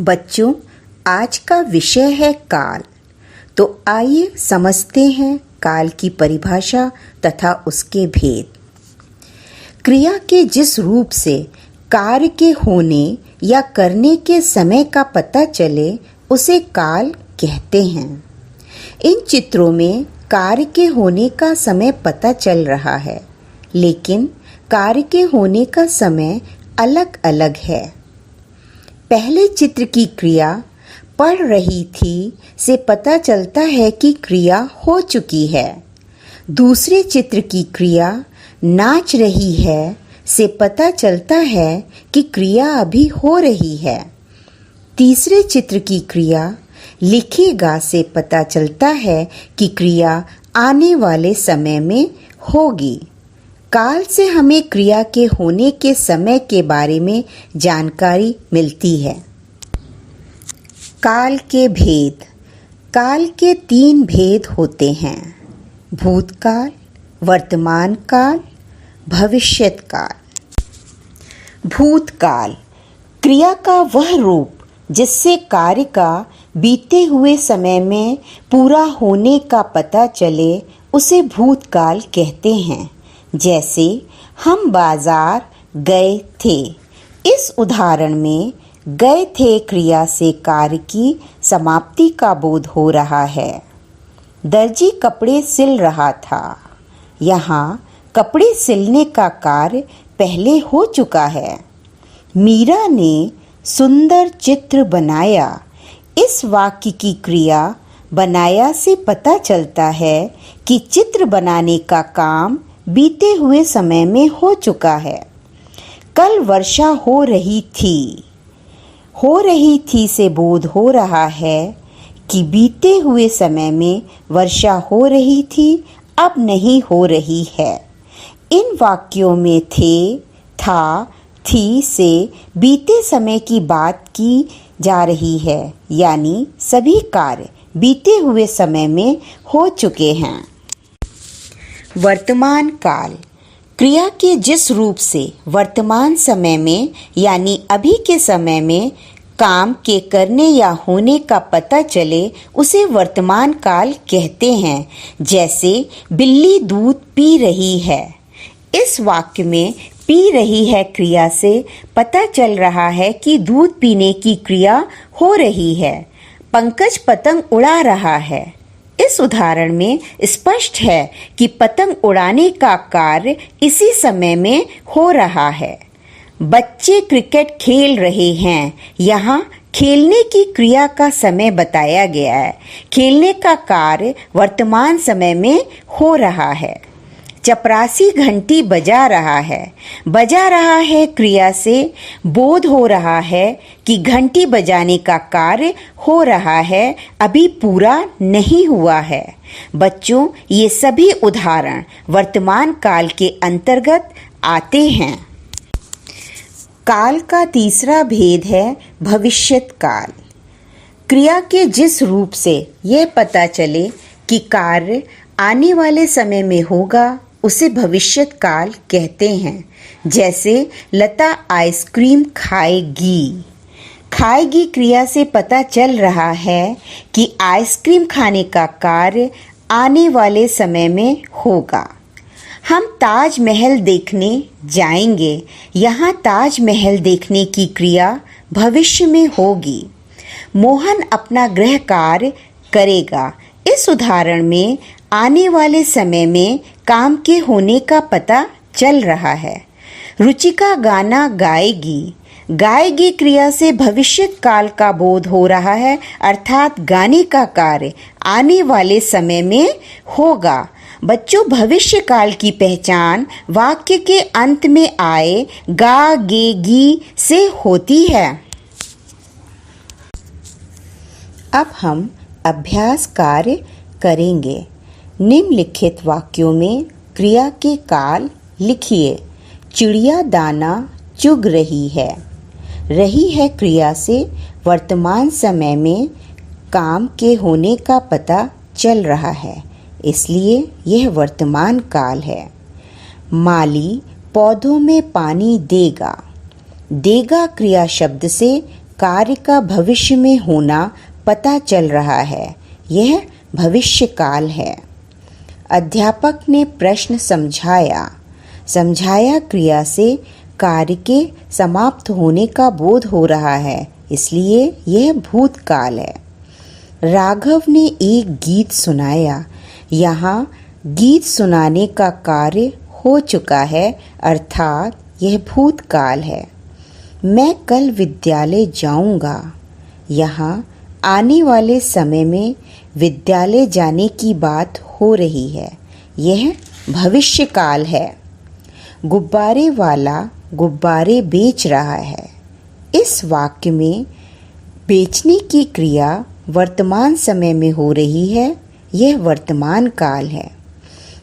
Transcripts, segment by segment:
बच्चों, आज का विषय है काल। तो आइए समझते हैं काल की परिभाषा तथा उसके भेद। क्रिया के जिस रूप से कार्य के होने या करने के समय का पता चले उसे काल कहते हैं। इन चित्रों में कार्य के होने का समय पता चल रहा है, लेकिन कार्य के होने का समय अलग अलग है। पहले चित्र की क्रिया पढ़ रही थी से पता चलता है कि क्रिया हो चुकी है। दूसरे चित्र की क्रिया नाच रही है से पता चलता है कि क्रिया अभी हो रही है। तीसरे चित्र की क्रिया लिखेगा से पता चलता है कि क्रिया आने वाले समय में होगी। काल से हमें क्रिया के होने के समय के बारे में जानकारी मिलती है। काल के भेद। काल के 3 भेद होते हैं: भूतकाल, वर्तमान काल, भविष्यत काल। भूतकाल क्रिया का वह रूप जिससे कार्य का बीते हुए समय में पूरा होने का पता चले उसे भूतकाल कहते हैं। जैसे हम बाजार गए थे। इस उदाहरण में गए थे क्रिया से कार्य की समाप्ति का बोध हो रहा है। दर्जी कपड़े सिल रहा था। यहाँ कपड़े सिलने का कार्य पहले हो चुका है। मीरा ने सुंदर चित्र बनाया। इस वाक्य की क्रिया बनाया से पता चलता है कि चित्र बनाने का काम बीते हुए समय में हो चुका है। कल वर्षा हो रही थी से बोध हो रहा है कि बीते हुए समय में वर्षा हो रही थी, अब नहीं हो रही है। इन वाक्यों में थे, था, थी से बीते समय की बात की जा रही है, यानी सभी कार्य बीते हुए समय में हो चुके हैं। वर्तमान काल क्रिया के जिस रूप से वर्तमान समय में यानी अभी के समय में काम के करने या होने का पता चले उसे वर्तमान काल कहते हैं। जैसे बिल्ली दूध पी रही है। इस वाक्य में पी रही है क्रिया से पता चल रहा है कि दूध पीने की क्रिया हो रही है। पंकज पतंग उड़ा रहा है। इस उदाहरण में स्पष्ट है कि पतंग उड़ाने का कार्य इसी समय में हो रहा है। बच्चे क्रिकेट खेल रहे हैं। यहाँ खेलने की क्रिया का समय बताया गया है। खेलने का कार्य वर्तमान समय में हो रहा है। चपरासी घंटी बजा रहा है। बजा रहा है क्रिया से बोध हो रहा है कि घंटी बजाने का कार्य हो रहा है, अभी पूरा नहीं हुआ है। बच्चों, ये सभी उदाहरण वर्तमान काल के अंतर्गत आते हैं। काल का तीसरा भेद है भविष्यत काल। क्रिया के जिस रूप से यह पता चले कि कार्य आने वाले समय में होगा उसे भविष्यत काल कहते हैं। जैसे लता आइसक्रीम खाएगी। खाएगी क्रिया से पता चल रहा है कि आइसक्रीम खाने का कार्य आने वाले समय में होगा। हम ताजमहल देखने जाएंगे। यहाँ ताजमहल देखने की क्रिया भविष्य में होगी। मोहन अपना गृह कार्य करेगा। इस उदाहरण में आने वाले समय में काम के होने का पता चल रहा है। रुचिका गाना गाएगी। गाएगी क्रिया से भविष्यत काल का बोध हो रहा है, अर्थात गाने का कार्य आने वाले समय में होगा। बच्चों, भविष्य काल की पहचान वाक्य के अंत में आए गा गे गी से होती है। अब हम अभ्यास कार्य करेंगे। निम्नलिखित वाक्यों में क्रिया के काल लिखिए। चिड़िया दाना चुग रही है। रही है क्रिया से वर्तमान समय में काम के होने का पता चल रहा है, इसलिए यह वर्तमान काल है। माली पौधों में पानी देगा। देगा क्रिया शब्द से कार्य का भविष्य में होना पता चल रहा है। यह भविष्य काल है। अध्यापक ने प्रश्न समझाया क्रिया से कार्य के समाप्त होने का बोध हो रहा है, इसलिए यह भूतकाल है। राघव ने एक गीत सुनाया। यहाँ गीत सुनाने का कार्य हो चुका है, अर्थात यह भूतकाल है। मैं कल विद्यालय जाऊंगा। यहाँ आने वाले समय में विद्यालय जाने की बात हो रही है, यह भविष्य काल है। गुब्बारे वाला गुब्बारे बेच रहा है। इस वाक्य में बेचने की क्रिया वर्तमान समय में हो रही है, यह वर्तमान काल है।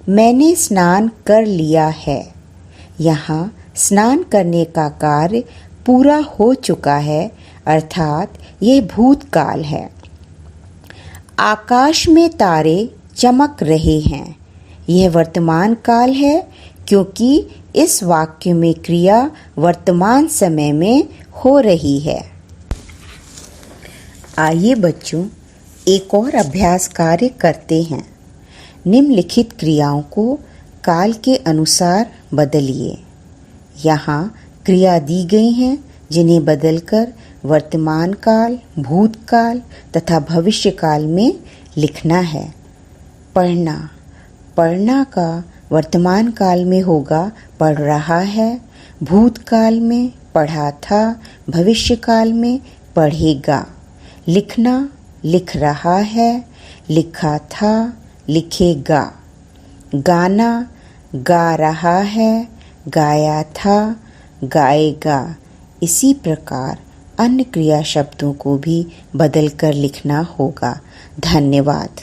मैंने स्नान कर लिया है। यहाँ स्नान करने का कार्य पूरा हो चुका है, अर्थात यह भूतकाल है। आकाश में तारे चमक रहे हैं, यह वर्तमान काल है, क्योंकि इस वाक्य में क्रिया वर्तमान समय में हो रही है। आइए बच्चों, एक और अभ्यास कार्य करते हैं। निम्नलिखित क्रियाओं को काल के अनुसार बदलिए। यहाँ क्रिया दी गई हैं, जिन्हें बदलकर वर्तमान काल, भूतकाल तथा भविष्य काल में लिखना है। पढ़ना। पढ़ना का वर्तमान काल में होगा पढ़ रहा है, भूतकाल में पढ़ा था, भविष्य काल में पढ़ेगा। लिखना, लिख रहा है, लिखा था, लिखेगा। गाना, गा रहा है, गाया था, गाएगा। इसी प्रकार अन्य क्रिया शब्दों को भी बदलकर लिखना होगा। धन्यवाद।